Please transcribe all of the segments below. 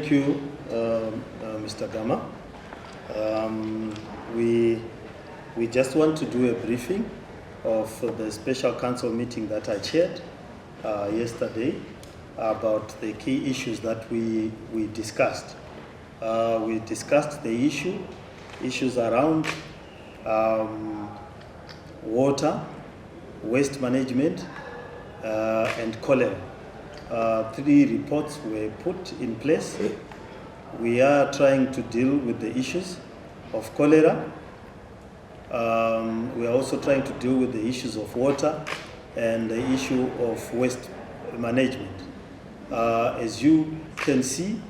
Thank you, Mr. Gama. We just want to do a briefing of the special council meeting that I chaired yesterday about the key issues that we discussed. We discussed the issues around water, waste management, and cholera. 3 reports were put in place. We are trying to deal with the issues of cholera. We are also trying to deal with the issues of water and the issue of waste management. As you can see,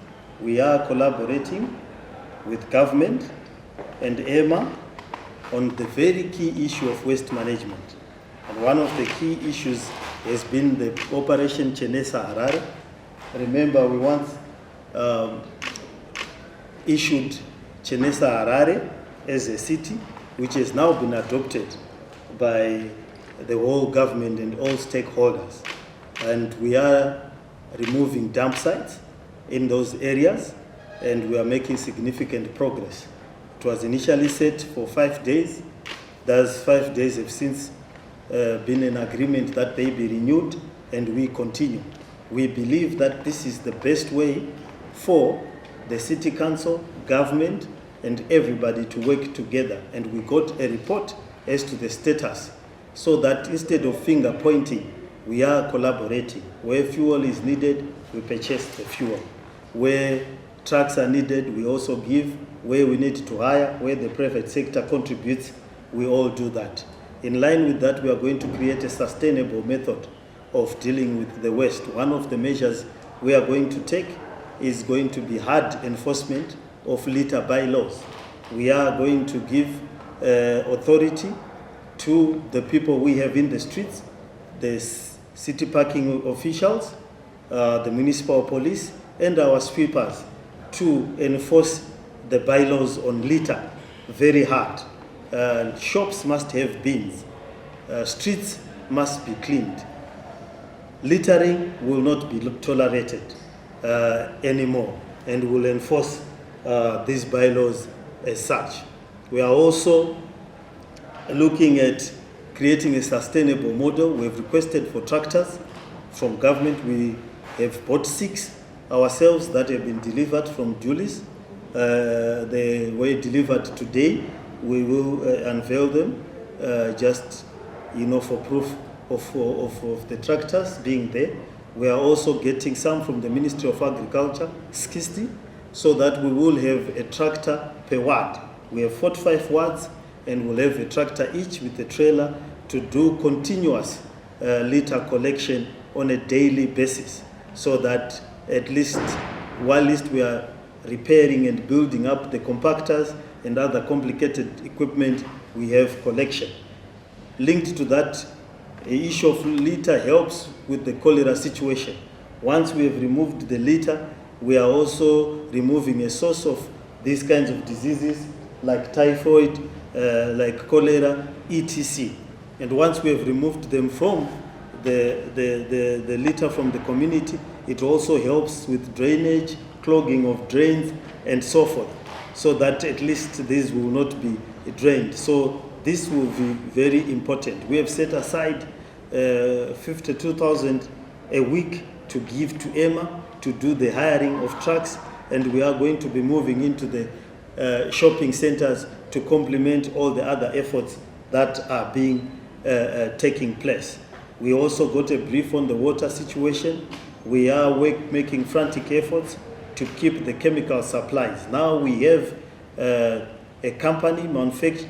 we are collaborating with government and EMA on the very key issue of waste management. And one of the key issues has been the Operation Chenesa Harare. Remember, we once issued Chenesa Harare as a city, which has now been adopted by the whole government and all stakeholders. And we are removing dump sites in those areas, and we are making significant progress. It was initially set for 5 days. Those 5 days have since been an agreement that they be renewed, and we continue. We believe that this is the best way for the city council, government, and everybody to work together. And we got a report as to the status, so that instead of finger pointing, we are collaborating. Where fuel is needed, we purchase the fuel. Where trucks are needed, we also give. Where we need to hire, where the private sector contributes, we all do that. In line with that, we are going to create a sustainable method of dealing with the waste. One of the measures we are going to take is going to be hard enforcement of litter bylaws. We are going to give authority to the people we have in the streets, the city parking officials, the municipal police, and our sweepers to enforce the bylaws on litter very hard. Shops must have bins. Streets must be cleaned. Littering will not be tolerated anymore, and will enforce these bylaws as such. We are also looking at creating a sustainable model. We have requested for tractors from government. We have bought 6 ourselves that have been delivered from Julius. They were delivered today. We will unveil them just, for proof of the tractors being there. We are also getting some from the Ministry of Agriculture, 60, so that we will have a tractor per ward. We have 45 wards, and we'll have a tractor each with a trailer to do continuous litter collection on a daily basis, so that at least while we are repairing and building up the compactors and other complicated equipment, we have collection. Linked to that, the issue of litter helps with the cholera situation. Once we have removed the litter, we are also removing a source of these kinds of diseases like typhoid, like cholera, etc. And once we have removed them from the litter from the community, it also helps with drainage, clogging of drains, and so forth, so that at least these will not be drained. So this will be very important. We have set aside 52,000 a week to give to EMA to do the hiring of trucks, and we are going to be moving into the shopping centers to complement all the other efforts that are being taking place. We also got a brief on the water situation. We are making frantic efforts to keep the chemical supplies. Now we have a company,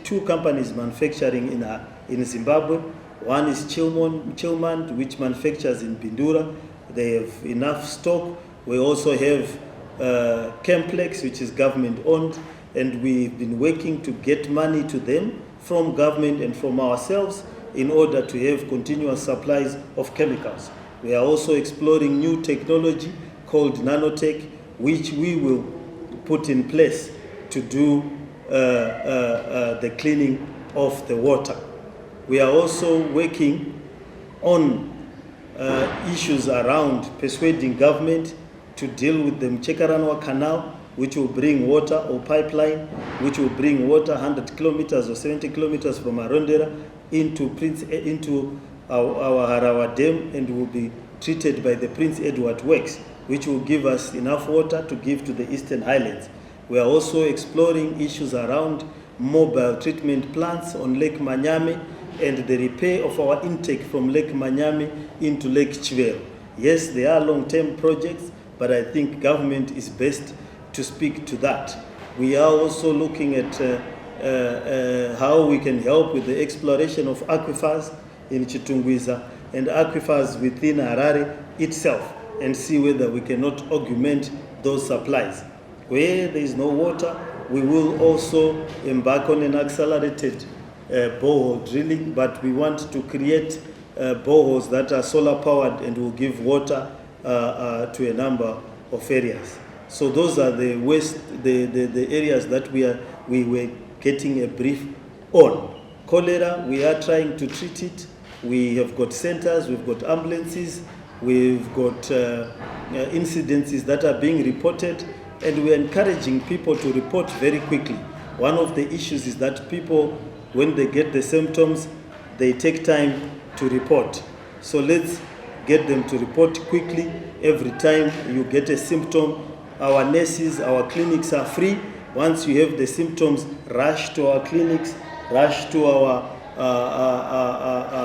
2 companies manufacturing in Zimbabwe. One is Chilman, which manufactures in Bindura. They have enough stock. We also have Chemplex, which is government owned, and we've been working to get money to them from government and from ourselves in order to have continuous supplies of chemicals. We are also exploring new technology called nanotech, which we will put in place to do the cleaning of the water. We are also working on issues around persuading government to deal with the Mchekaranwa Canal, which will bring water, or pipeline, which will bring water 100 kilometers or 70 kilometers from Arondera into our Harawa Dam, and will be treated by the Prince Edward Works, which will give us enough water to give to the Eastern Highlands. We are also exploring issues around mobile treatment plants on Lake Manyame and the repair of our intake from Lake Manyame into Lake Chivero. Yes, they are long-term projects, but I think government is best to speak to that. We are also looking at how we can help with the exploration of aquifers in Chitungwiza and aquifers within Harare itself, and see whether we cannot augment those supplies. Where there is no water, we will also embark on an accelerated borehole drilling, but we want to create boreholes that are solar powered and will give water to a number of areas. So those are the areas that we were getting a brief on. Cholera, we are trying to treat it. We have got centers, we've got ambulances, we've got incidences that are being reported, and we're encouraging people to report very quickly. One of the issues is that people, when they get the symptoms, they take time to report. So let's get them to report quickly. Every time you get a symptom, our nurses, our clinics are free. Once you have the symptoms, rush to our clinics, rush to our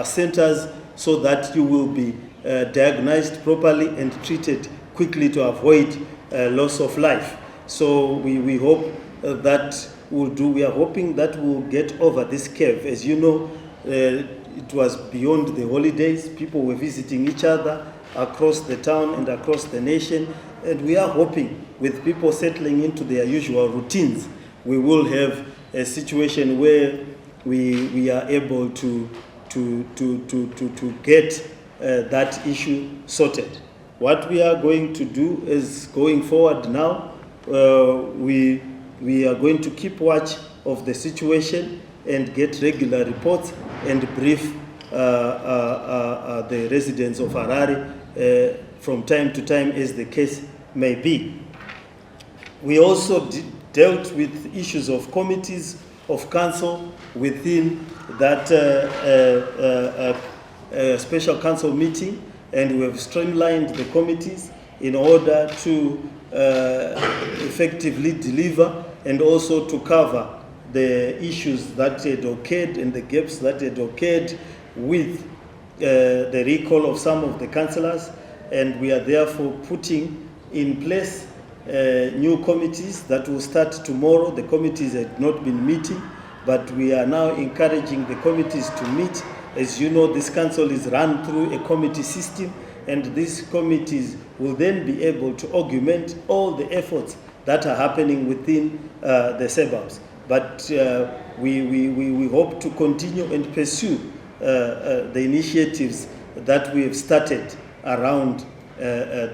centers, so that you will be diagnosed properly and treated quickly to avoid loss of life. So we hope that we'll do. We are hoping that we'll get over this curve. As you know, it was beyond the holidays. People were visiting each other across the town and across the nation. And we are hoping, with people settling into their usual routines, we will have a situation where we are able to get that issue sorted. What we are going to do is, going forward now, we are going to keep watch of the situation and get regular reports and brief the residents of Harare from time to time, as the case may be. We also dealt with issues of committees of council within that special council meeting, and we have streamlined the committees in order to effectively deliver and also to cover the issues that had occurred and the gaps that had occurred with the recall of some of the councillors. And we are therefore putting in place new committees that will start tomorrow. The committees had not been meeting, but we are now encouraging the committees to meet. As you know, this council is run through a committee system, and these committees will then be able to augment all the efforts that are happening within the suburbs. But we hope to continue and pursue the initiatives that we have started around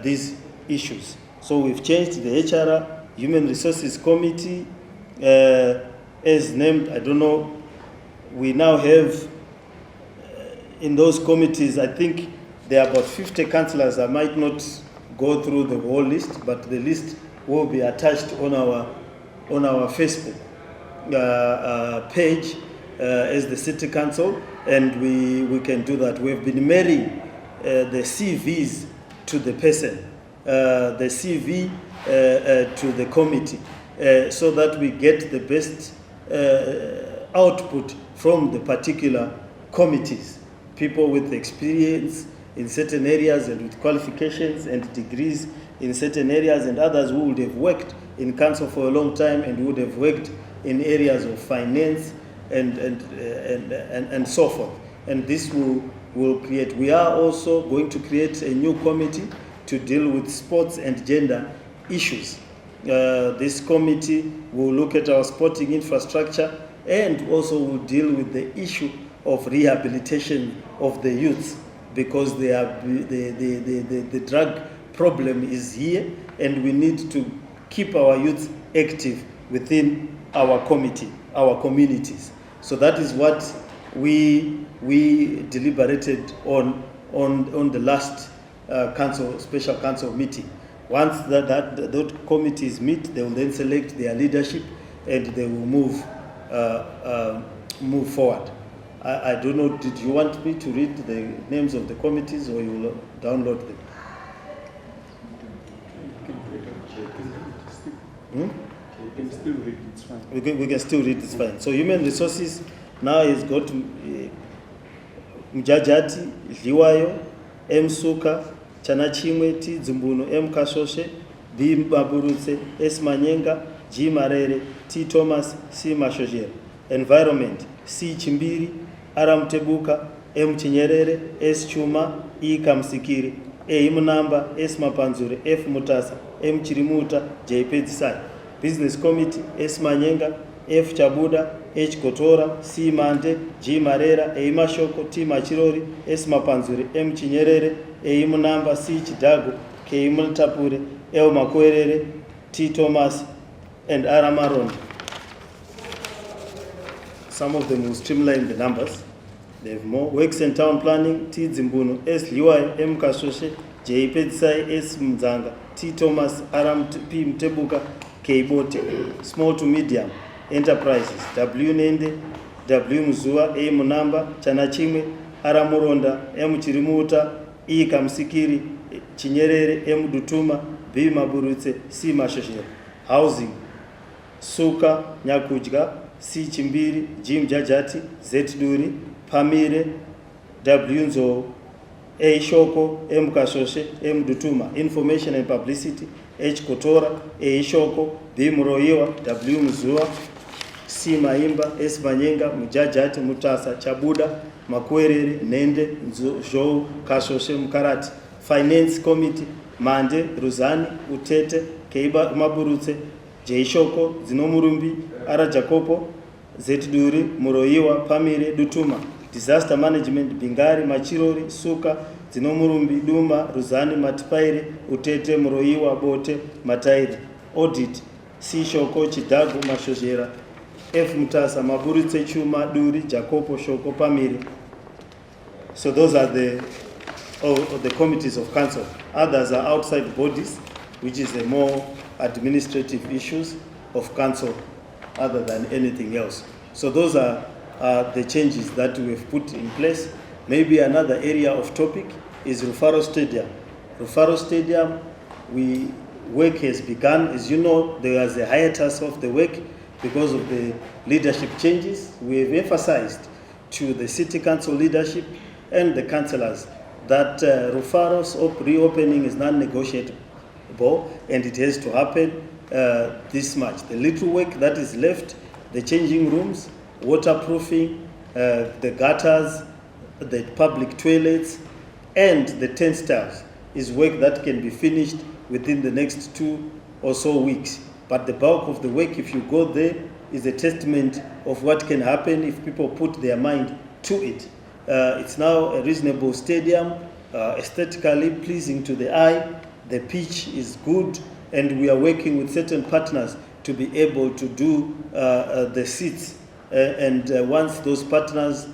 these issues. So we've changed the HR, Human Resources Committee, as named. I don't know, we now have in those committees, I think there are about 50 councillors. I might not go through the whole list, but the list will be attached on our Facebook page as the City Council, and we can do that. We've been marrying the CVs to the person, the CV to the committee, so that we get the best output from the particular committees. People with experience in certain areas and with qualifications and degrees in certain areas, and others who would have worked in council for a long time and would have worked in areas of finance and so forth. And this will create. We are also going to create a new committee to deal with sports and gender issues. This committee will look at our sporting infrastructure and also will deal with the issue of rehabilitation of the youths, because the drug problem is here, and we need to keep our youth active within our communities. So that is what we deliberated on the last special council meeting. Once those committees meet, they will then select their leadership and they will move forward. I don't know, did you want me to read the names of the committees or you will download them? We can still read, it's fine. We can still read, it's fine. So human resources now is got Mjajati, Liwayo, M. Suka, Chanachimwe, T. Zimbuno, M. Kashoshe, B. Baburutse, S. Manyenga, G. Marere, T. Thomas, C. Mashojere. Environment, C. Chimbiri, Aram Tebuka, M. Chinyerere, S. Chuma, E. Kamsikiri, A. Munamba, S. Mapanzure, F. Mutasa, M. Chirimuta, J. Pedzisai. Business Committee, S. Manyenga, F. Chabuda, H. Kotora, C. Mande, G. Marera, A. Mashoko, T. Machirori, S. Mapanzure, M. Chinyerere, A. Munamba, C. Chidago, K. Multapure, L. Makwerere, T. Thomas, and Aramaron. Some of them will streamline the numbers. They have more. Works and Town Planning, T. Zimbuno, S. Liwai, M. Kashoshe, J. Pedzisai, S. Mzanga, T. Thomas, Aram P. Mtebuka, K. Bote. Small to Medium Enterprises, W. Nende, W. Mzua, A. Munamba, Chanachime, Aramuronda, M. Chirimuta, E. Kamsikiri, Chinyerere, M. Dutuma, B. Maburutse, C. Mashoshere. Housing, Suka, Nyakujga, C. Chimbiri, G. Mjajati, Z. Duri, Pamire, W. Nzo, A. Shoko, M. Kashoshe, M. Dutuma. Information and Publicity, H. Kotora, A. Shoko, B. Muroiwa, W. Mzua, C. Maimba, S. Manyenga, Mjajati, Mutasa, Chabuda, Makwerere, Nende, Nzo, Kashoshe, Mkarati. Finance Committee, Mande, Ruzani, Utete, Keiba Maburutse, J. Shoko, Zinomurumbi, Ara Jacopo, Z. Duri, Muroiwa, Pamire, Dutuma. Disaster Management, Bingari, Machirori, Suka, Zinomurumbi, Duma, Ruzani, Matipaire, Utete, Muroiwa, Bote, Mataire. Audit, C. Shoko, Chidago, Mashojera, F. Mutasa, Maburutse, Chuma, Duri, Jacopo, Shoko, Pamire. So those are the committees of council. Others are outside bodies, which is the more administrative issues of council other than anything else. So those are the changes that we've put in place. Maybe another area of topic is Rufaro Stadium. Rufaro Stadium, work has begun. As you know, there was a hiatus of the work because of the leadership changes. We have emphasized to the city council leadership and the councillors that Rufaro's reopening is non-negotiable and it has to happen this March. The little work that is left, the changing rooms, waterproofing, the gutters, the public toilets, and the turnstiles is work that can be finished within the next 2 or so weeks. But the bulk of the work, if you go there, is a testament of what can happen if people put their mind to it. It's now a reasonable stadium, aesthetically pleasing to the eye. The pitch is good, and we are working with certain partners to be able to do the seats. Once those partners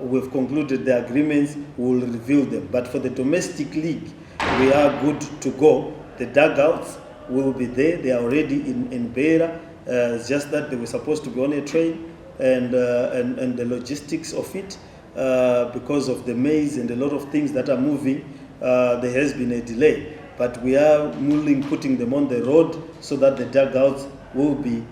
we've concluded the agreements, we'll reveal them. But for the domestic league, we are good to go. The dugouts will be there. They are already in Beira. It's just that they were supposed to be on a train, and the logistics of it, because of the maize and a lot of things that are moving, there has been a delay. But we are putting them on the road so that the dugouts will be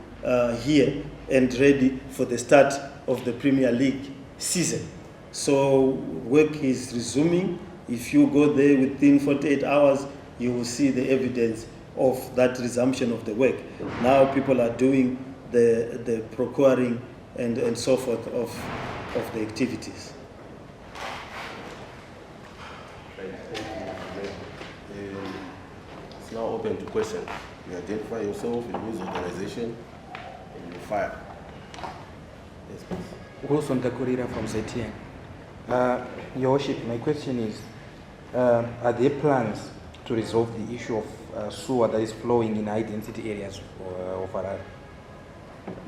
here and ready for the start of the Premier League season. So work is resuming. If you go there within 48 hours, you will see the evidence of that resumption of the work. Now people are doing the procuring and so forth of the activities. It's now open to questions. You identify yourself, you use organization, and you fire. Yes, please. Wilson Cholera from ZTN. Your Worship, my question is, are there plans to resolve the issue of sewer that is flowing in high-density areas of Harare?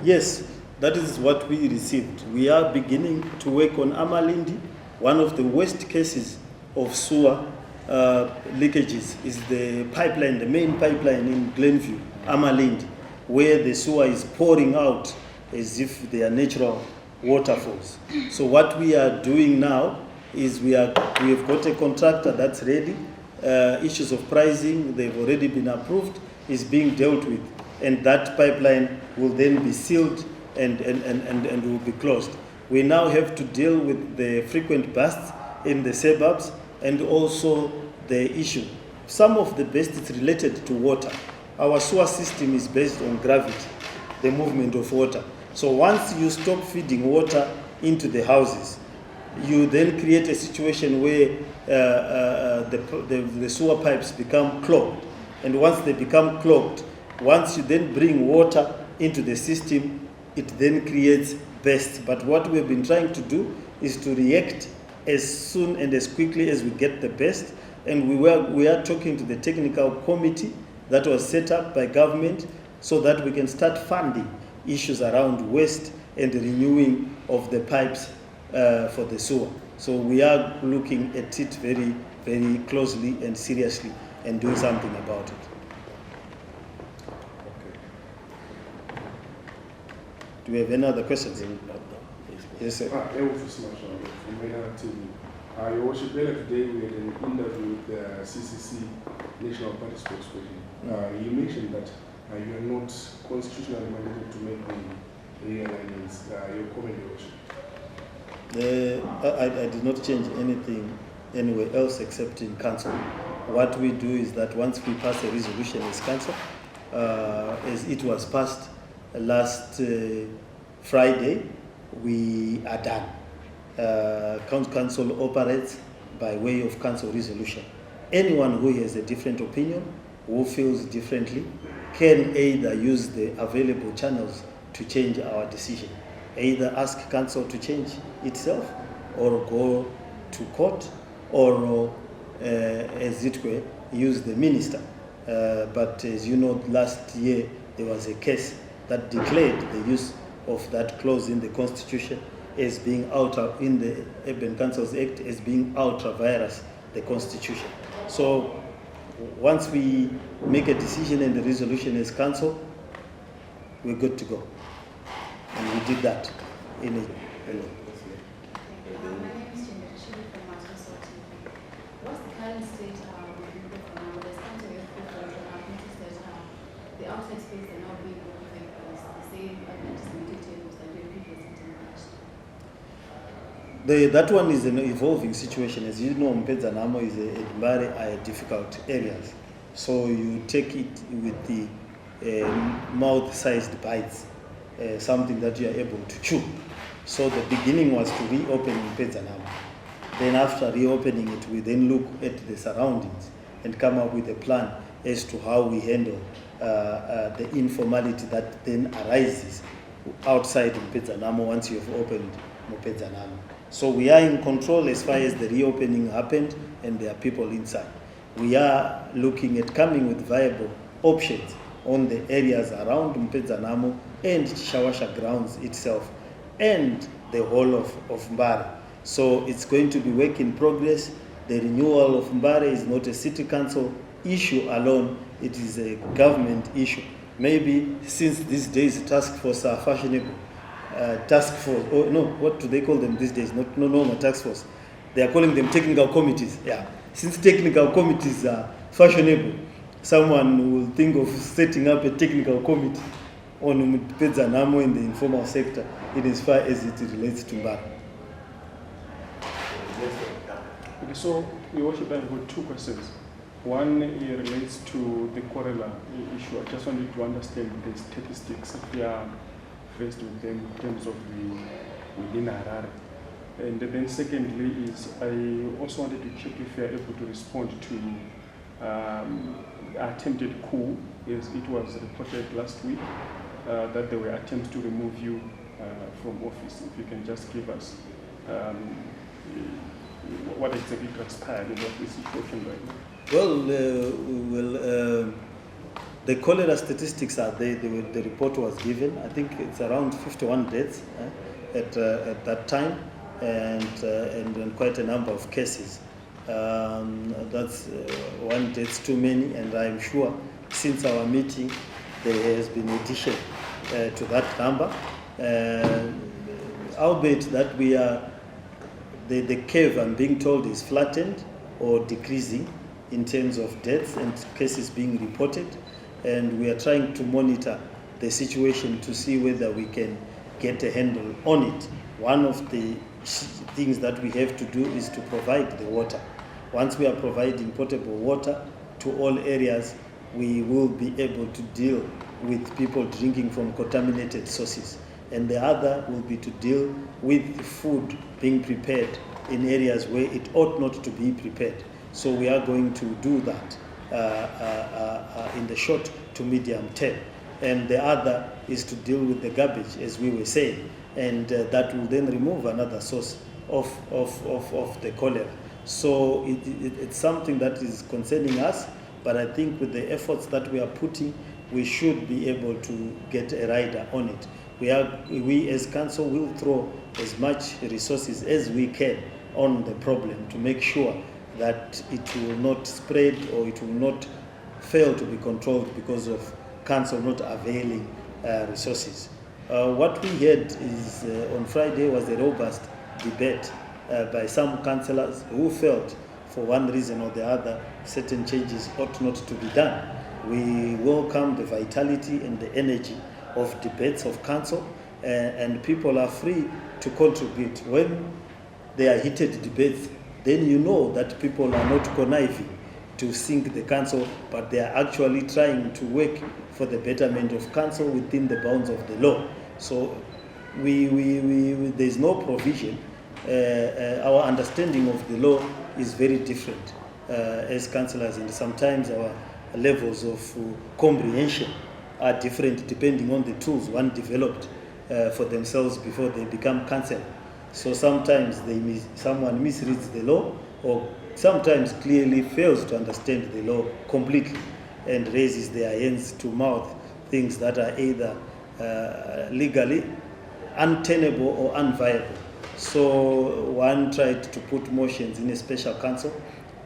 Yes, that is what we received. We are beginning to work on Amalindi, one of the worst cases of sewer leakages is the pipeline, the main pipeline in Glenview, Amaland, where the sewer is pouring out as if they are natural waterfalls. So what we are doing now is we have got a contractor that's ready. Issues of pricing, they've already been approved, is being dealt with, and that pipeline will then be sealed and will be closed. We now have to deal with the frequent bursts in the suburbs and also the issue. Some of the bursts is related to water. Our sewer system is based on gravity, the movement of water. So once you stop feeding water into the houses, you then create a situation where the sewer pipes become clogged. And once they become clogged, once you then bring water into the system, it then creates bursts. But what we've been trying to do is to react as soon and as quickly as we get the burst. And we are talking to the technical committee that was set up by government so that we can start funding issues around waste and the renewing of the pipes for the sewer. So we are looking at it very, very closely and seriously and doing something about it. Do we have any other questions? Yes, sir. Your Worship, earlier today we had an interview with the CCC, National Party spokesperson. You mentioned that you are not constitutionally mandated to make the realignments. Your comment, Your Worship? I did not change anything anywhere else except in council. What we do is that once we pass a resolution as council, as it was passed last Friday, we are done. Council operates by way of council resolution. Anyone who has a different opinion, who feels differently, can either use the available channels to change our decision. Either ask council to change itself, or go to court, or as it were, use the minister. But as you know, last year there was a case that declared the use of that clause in the Constitution as being in the Urban Councils Act as being ultra virus the Constitution. So once we make a decision and the resolution is council, we're good to go. And we did that in it. What's the current state of the council the outside space are now being occupied by the same anti-Semitic tables that were previously demolished? That one is an evolving situation. As you know, Mpedzanamo is a difficult areas. So you take it with the mouth-sized bites, something that you are able to chew. So the beginning was to reopen Mpedzanamo. Then after reopening it, we then look at the surroundings and come up with a plan as to how we handle the informality that then arises outside Mpedzanamo once you have opened Mpedzanamo. So we are in control as far as the reopening happened and there are people inside. We are looking at coming with viable options on the areas around Mpedzanamo and Shawasha grounds itself and the whole of Mbare. So it's going to be work in progress. The renewal of Mbare is not a city council issue alone, it is a government issue. Maybe since these days task force are fashionable, task force, or no, what do they call them these days? Not normal task force. They are calling them technical committees. Yeah. Since technical committees are fashionable, someone will think of setting up a technical committee on Mpedzanamo in the informal sector in as far as it relates to Mbare. Okay, so, Your Worship, I've got two questions. One relates to the Cholera issue. I just wanted to understand the statistics if we are faced with them in terms of within Harare. And then secondly is I also wanted to check if you are able to respond to attempted coup, as it was reported last week that there were attempts to remove you from office. If you can just give us what exactly transpired and what the situation right now. Well, the cholera statistics are there. The report was given. I think it's around 51 deaths at that time, and quite a number of cases That's one death too many, and I'm sure since our meeting there has been addition to that number. Albeit that we are, the curve I'm being told is flattened or decreasing in terms of deaths and cases being reported, and we are trying to monitor the situation to see whether we can get a handle on it. One of the things that we have to do is to provide the water. Once we are providing potable water to all areas, we will be able to deal with people drinking from contaminated sources. And the other will be to deal with food being prepared in areas where it ought not to be prepared. So we are going to do that in the short to medium term. And the other is to deal with the garbage, as we were saying, and that will then remove another source of the cholera. So it's something that is concerning us, but I think with the efforts that we are putting, we should be able to get a rider on it. We as council will throw as much resources as we can on the problem to make sure that it will not spread or it will not fail to be controlled because of council not availing resources. What we heard is on Friday was a robust debate by some councillors who felt for one reason or the other certain changes ought not to be done. We welcome the vitality and the energy of debates of council, and people are free to contribute. When there are heated debates, then you know that people are not conniving to sink the council, but they are actually trying to work for the betterment of council within the bounds of the law. So there's no provision. Our understanding of the law is very different as councillors, and sometimes our levels of comprehension are different depending on the tools one developed for themselves before they become councillor. So sometimes someone misreads the law, or sometimes clearly fails to understand the law completely and raises their hands to mouth things that are either legally untenable or unviable. So one tried to put motions in a special council.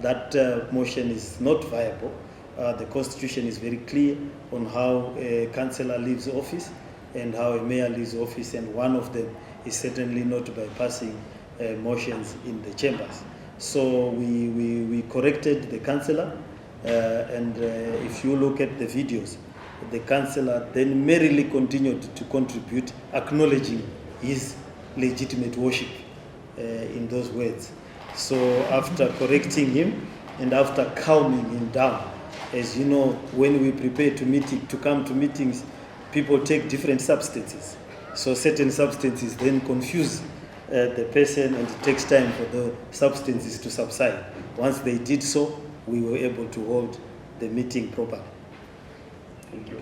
That motion is not viable. The constitution is very clear on how a councillor leaves office and how a mayor leaves office, and one of them is certainly not by passing motions in the chambers. So we corrected the councillor, and if you look at the videos, the councillor then merrily continued to contribute, acknowledging his legitimate worship in those words. So after correcting him and after calming him down, as you know, when we prepare to come to meetings, people take different substances. So certain substances then confuse the person, and it takes time for the substances to subside. Once they did so, we were able to hold the meeting properly. Thank you.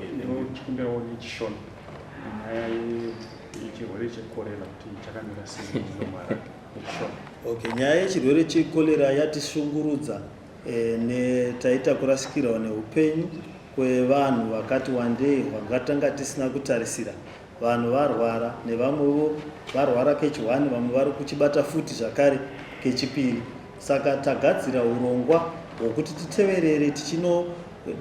Okay, nyaya yechirwere chekolera yatishungurudza taita kurasikirwa neupenyu kwevanhu vakati wandei vangatanga tisina kutarisira. Vanhu varwara, nevamwewo varwara kechi1, vamwe vari kuchibata futi zvakare kechipiri. Saka tagadzira urongwa hwokuti titeverere tichino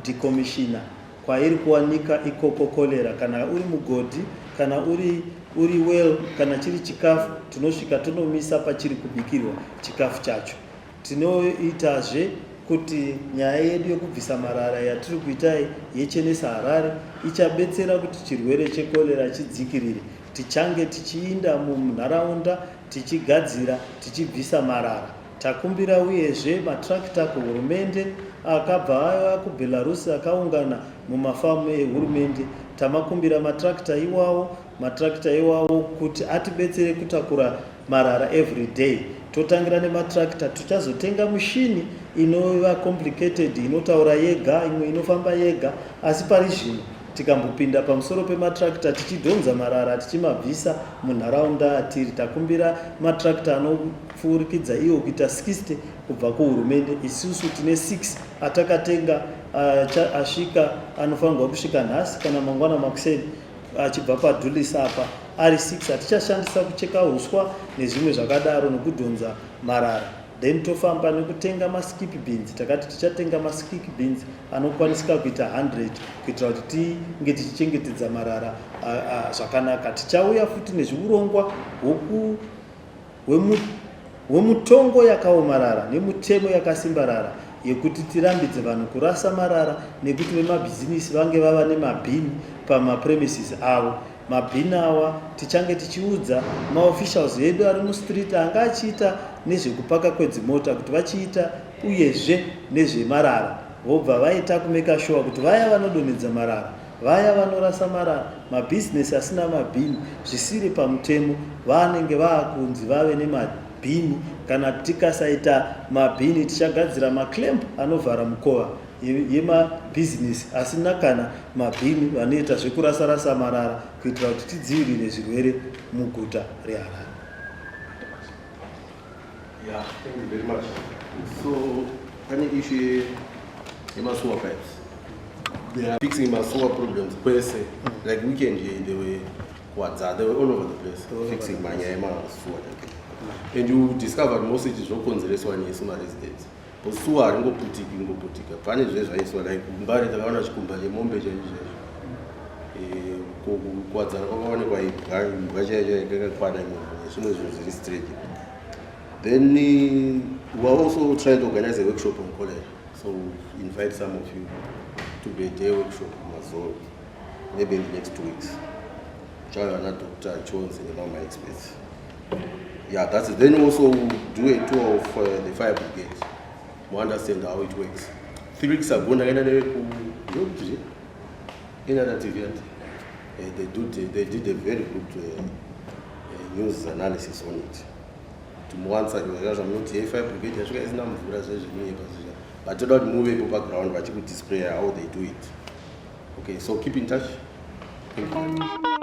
decommissiona kwairi kuwanika ikoko kolera, kana uri mugodhi, kana uri well, kana chiri chikafu, tinosvika tonomisa pachiri kubikirwa chikafu chacho. Tinoitazve kuti nyaya yedu yekubvisa marara yatiri kuitai yechenesa Harare ichabetsera kuti chirwere chekolera chidzikirire. Tichange tichiinda munharaunda tichigadzira, tichibvisa marara. Takumbira uyezve matrakita kuhurumende akabva aya kuBelarus akaungana mumafamu ehurumende. Tamakumbira matrakita iwawo kuti atibetsere kutakura marara every day. Totangira nematrakita, tuchazotenga mushini inova complicated, inotaura yega, imwe inofamba yega, asi pari zvino tikambopinda pamusoro pematrakita tichidhonza marara tichimabvisa munharaunda atiri. Takumbira matrakita anopfuurikidza iwo kuita 60 kubva kuhurumende. Isusu tine 6 atakatenga, asvika anofanirwa kusvika nhasi kana mangwana makuseni achibva padhulisa apa ari 6. Atichashandisa kucheka huswa nezvimwe zvakadaro nokudhonza marara. then tofamba nekutenga maskip beans. Takati tichatenga maskip beans anokwanisika kuita 100 kuitira kuti tinge tichichengetedza marara zvakanaka. Tichauya futi nezviurongwa wemutongo yakaomarara nemutemo yakasimbarara yekuti tirambidze vanhu kurasa marara, nekuti vemabhizinisi vange vava nemabhini pamapremises avo. Mabhini awa tichange tichiudza maofficials edu ari mustreet anga achiita nezvekupaka kwedzimota kuti vachiita uyezve nezvemarara, vobva vaita kumeka sure kuti vaya vanodonhedza marara, vaya vanorasa marara, mabhizinesi asina mabhini zvisiri pamutemo vanenge vaakunzi vave nemabhini. Kana tikasaita mabhini tichagadzira maclamp anovhara mukova yemabhizinesi asina kana mabhini vanoita zvekurasa marara kuitira kuti tidzivirire zvirwere muguta reHarare. Yeah, thank you very much. So, any issue in sewer pipes? They are fixing sewer problems per se. Like weekend, they were all over the place, fixing my sewer. And you discovered most of the conservation in sewer residents. Sewer ingoputika. Pane zvezvaiswa like mbari takaona chikumba chemombe chaizvo. Kukwadzana kwakaonekwa imbwa chaiyo yakakwana zvimwe zvinhu zviri straight. Then we are also trying to organize a workshop on cholera. So invite some of you to be a day workshop maybe in the next 2 weeks. Dr. Jones and my experts. Yeah, that's it. Then also do a tour of the fire brigade. We understand how it works. 3 weeks ago, in another event, they did a very good news analysis on it. To one side, I'm not here, fire brigade, but to not move people background, but you could display how they do it. Okay, so keep in touch. Thank you.